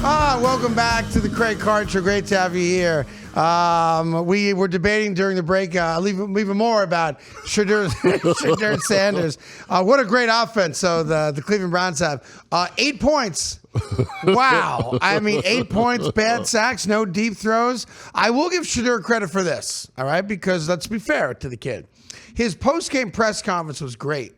Welcome back to the Craig Carton Show. Great to have you here. We were debating during the break even more about Shedeur Sanders. What a great offense. So the Cleveland Browns have 8 points. Wow. I mean, 8 points, bad sacks, no deep throws. I will give Shedeur credit for this, all right, because let's be fair to the kid. His post-game press conference was great,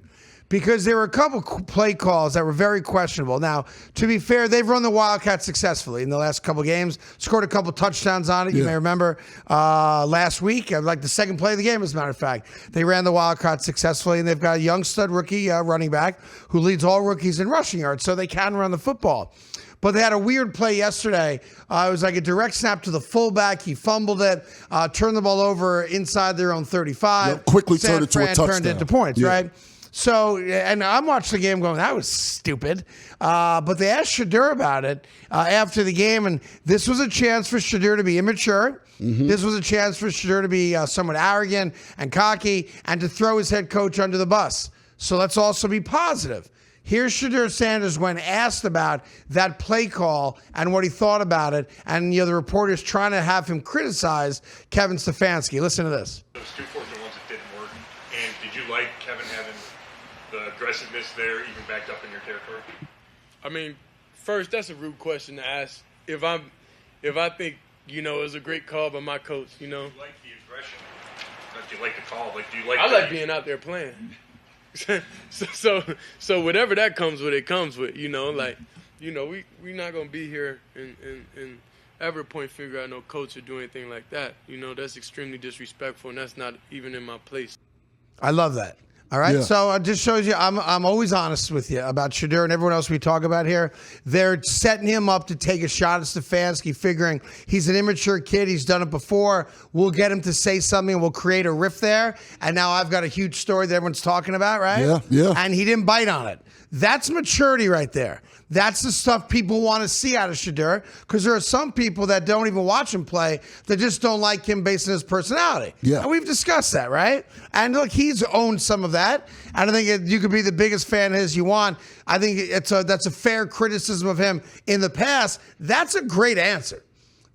because there were a couple play calls that were very questionable. Now, to be fair, they've run the Wildcats successfully in the last couple games, scored a couple touchdowns on it. You may remember last week, like the second play of the game, as a matter of fact. They ran the Wildcats successfully, and they've got a young stud rookie running back who leads all rookies in rushing yards, so they can run the football. But they had a weird play yesterday. It was like a direct snap to the fullback. He fumbled it, turned the ball over inside their own 35. Quickly turned it to a touchdown. Turned it into points, right? So, and I'm watching the game going, that was stupid. But they asked Shedeur about it after the game, and this was a chance for Shedeur to be immature. This was a chance for Shedeur to be somewhat arrogant and cocky and to throw his head coach under the bus. So let's also be positive. Here's Shedeur Sanders when asked about that play call and what he thought about it, and the reporters trying to have him criticize Kevin Stefanski. Listen to this. Those 2 4 ones that didn't work, and did you like Kevin having the aggressiveness there even backed up in your territory? I mean, first, that's a rude question to ask. If I think, it was a great call by my coach, Do you like the aggression? Do you like the call? Do you like I like being out there playing. so whatever that comes with, it comes with, we're not going to be here and ever point finger at no coach or do anything like that. That's extremely disrespectful, and that's not even in my place. I love that. All right, so it just shows you I'm always honest with you about Shedeur and everyone else we talk about here. They're setting him up to take a shot at Stefanski, figuring he's an immature kid. He's done it before. We'll get him to say something, and we'll create a rift there. And now I've got a huge story that everyone's talking about, right? Yeah. And he didn't bite on it. That's maturity right there. That's the stuff people want to see out of Shedeur, because there are some people that don't even watch him play that just don't like him based on his personality. Yeah. And we've discussed that, right? And look, he's owned some of that. And I think you could be the biggest fan of his you want. I think that's a fair criticism of him in the past. That's a great answer.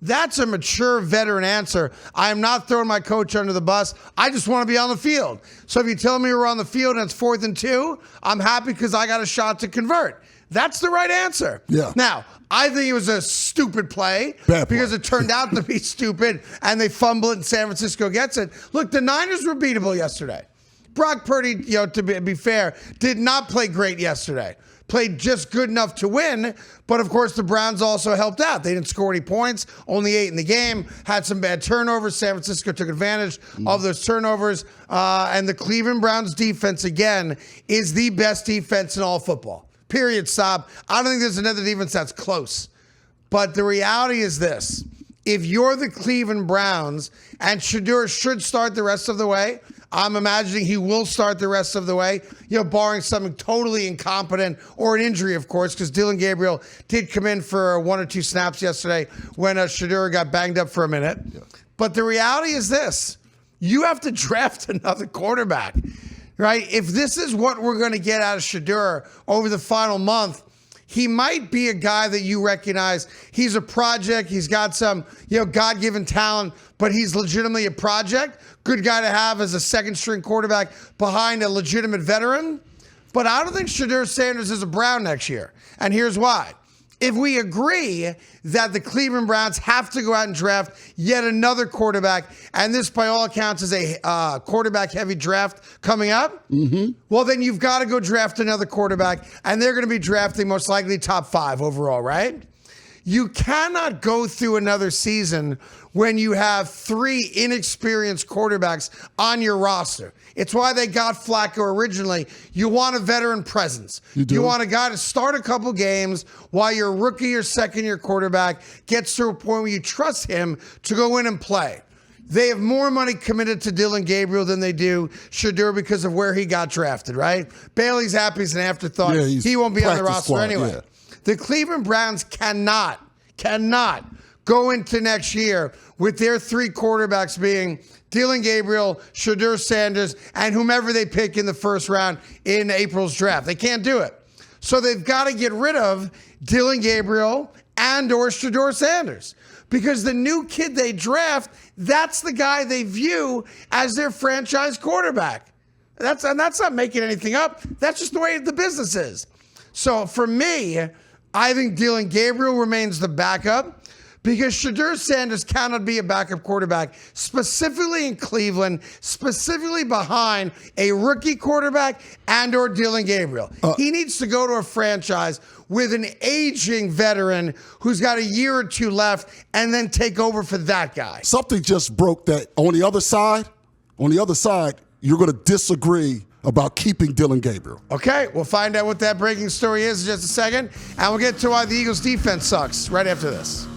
That's a mature veteran answer. I am not throwing my coach under the bus. I just want to be on the field. So if you tell me we're on the field and it's 4th and 2, I'm happy because I got a shot to convert. That's the right answer. Yeah. Now, I think it was a stupid play because it turned out to be stupid, and they fumble it and San Francisco gets it. Look, the Niners were beatable yesterday. Brock Purdy, to be fair, did not play great yesterday. Played just good enough to win, but of course the Browns also helped out. They didn't score any points, only 8 in the game, had some bad turnovers. San Francisco took advantage of those turnovers, and the Cleveland Browns defense, again, is the best defense in all football. Period, stop. I don't think there's another defense that's close. But the reality is this. If you're the Cleveland Browns, and Shedeur should start the rest of the way, I'm imagining he will start the rest of the way, barring something totally incompetent or an injury, of course, because Dillon Gabriel did come in for 1 or 2 snaps yesterday when Shedeur got banged up for a minute. Yeah. But the reality is this. You have to draft another quarterback. Right? If this is what we're going to get out of Shedeur over the final month, he might be a guy that you recognize. He's a project. He's got some, God-given talent, but he's legitimately a project. Good guy to have as a second-string quarterback behind a legitimate veteran. But I don't think Shedeur Sanders is a Brown next year. And here's why. If we agree that the Cleveland Browns have to go out and draft yet another quarterback, and this, by all accounts, is a quarterback-heavy draft coming up, well, then you've got to go draft another quarterback, and they're going to be drafting most likely top 5 overall, right? You cannot go through another season when you have 3 inexperienced quarterbacks on your roster. It's why they got Flacco originally. You want a veteran presence. You want a guy to start a couple games while your rookie or second-year quarterback gets to a point where you trust him to go in and play. They have more money committed to Dillon Gabriel than they do Shedeur because of where he got drafted, right? Bailey's happy as an afterthought. Yeah, he won't be on the roster anyway. Yeah. The Cleveland Browns cannot go into next year with their 3 quarterbacks being Dillon Gabriel, Shedeur Sanders, and whomever they pick in the first round in April's draft. They can't do it. So they've got to get rid of Dillon Gabriel and or Shedeur Sanders. Because the new kid they draft, that's the guy they view as their franchise quarterback. That's not making anything up. That's just the way the business is. So for me, I think Dillon Gabriel remains the backup because Shedeur Sanders cannot be a backup quarterback, specifically in Cleveland, specifically behind a rookie quarterback and or Dillon Gabriel. He needs to go to a franchise with an aging veteran who's got a year or two left and then take over for that guy. Something just broke that on the other side, you're going to disagree about keeping Dillon Gabriel. Okay, we'll find out what that breaking story is in just a second, and we'll get to why the Eagles' defense sucks right after this.